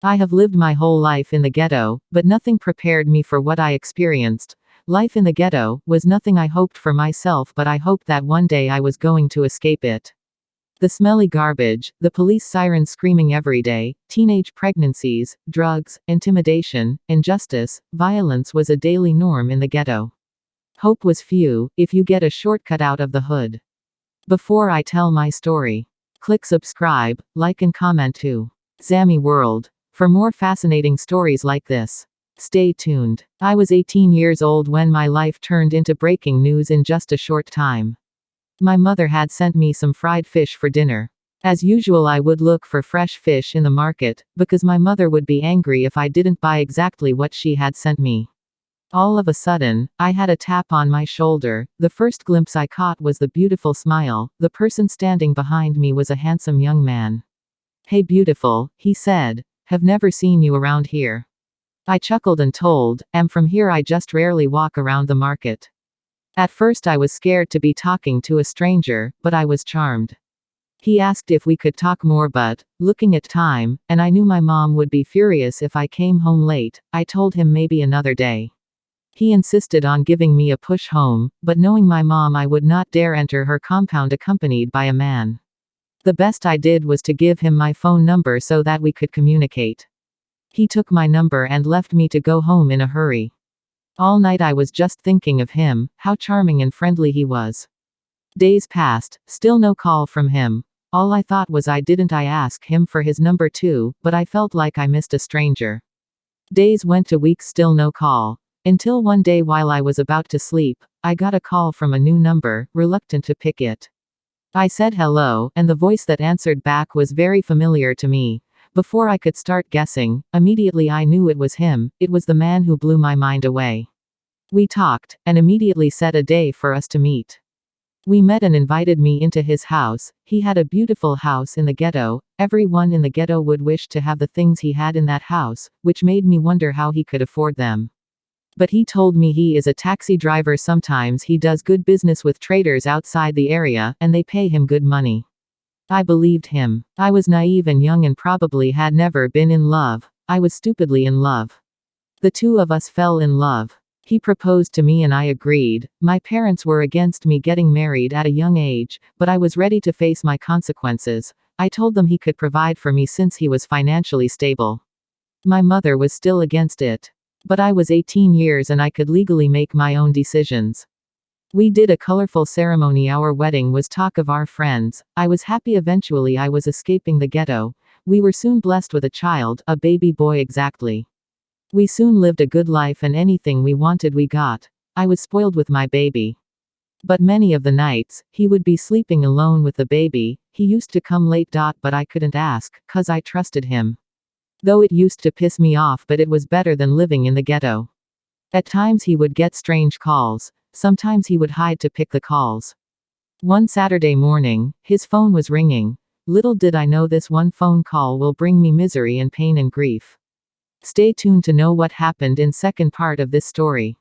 I have lived my whole life in the ghetto, but nothing prepared me for what I experienced. Life in the ghetto was nothing I hoped for myself, but I hoped that one day I was going to escape it. The smelly garbage, the police sirens screaming every day, teenage pregnancies, drugs, intimidation, injustice, violence was a daily norm in the ghetto. Hope was few, if you get a shortcut out of the hood. Before I tell my story, click subscribe, like and comment to Zammy World for more fascinating stories like this. Stay tuned. I was 18 years old when my life turned into breaking news in just a short time. My mother had sent me some fried fish for dinner. As usual, I would look for fresh fish in the market, because my mother would be angry if I didn't buy exactly what she had sent me. All of a sudden, I had a tap on my shoulder. The first glimpse I caught was the beautiful smile. The person standing behind me was a handsome young man. "Hey beautiful," he said. "Have never seen you around here." I chuckled and told, "Am from here, I just rarely walk around the market." At first I was scared to be talking to a stranger, but I was charmed. He asked if we could talk more, but, looking at time, and I knew my mom would be furious if I came home late, I told him maybe another day. He insisted on giving me a push home, but knowing my mom, I would not dare enter her compound accompanied by a man. The best I did was to give him my phone number so that we could communicate. He took my number and left me to go home in a hurry. All night I was just thinking of him, how charming and friendly he was. Days passed, still no call from him. All I thought was, didn't I ask him for his number too, but I felt like I missed a stranger. Days went to weeks, still no call. Until one day while I was about to sleep, I got a call from a new number, reluctant to pick it. I said hello, and the voice that answered back was very familiar to me. Before I could start guessing, immediately I knew it was him. It was the man who blew my mind away. We talked, and immediately set a day for us to meet. We met and invited me into his house. He had a beautiful house in the ghetto. Everyone in the ghetto would wish to have the things he had in that house, which made me wonder how he could afford them. But he told me he is a taxi driver. Sometimes he does good business with traders outside the area, and they pay him good money. I believed him. I was naive and young and probably had never been in love. I was stupidly in love. The two of us fell in love. He proposed to me and I agreed. My parents were against me getting married at a young age, but I was ready to face my consequences. I told them he could provide for me since he was financially stable. My mother was still against it. But I was 18 years and I could legally make my own decisions. We did a colorful ceremony. Our wedding was talk of our friends. I was happy. Eventually I was escaping the ghetto. We were soon blessed with a child, a baby boy exactly. We soon lived a good life and anything we wanted we got. I was spoiled with my baby. But many of the nights, he would be sleeping alone with the baby. He used to come late. But I couldn't ask, 'cause I trusted him. Though it used to piss me off, but it was better than living in the ghetto. At times he would get strange calls. Sometimes he would hide to pick the calls. One Saturday morning, his phone was ringing. Little did I know this one phone call will bring me misery and pain and grief. Stay tuned to know what happened in second part of this story.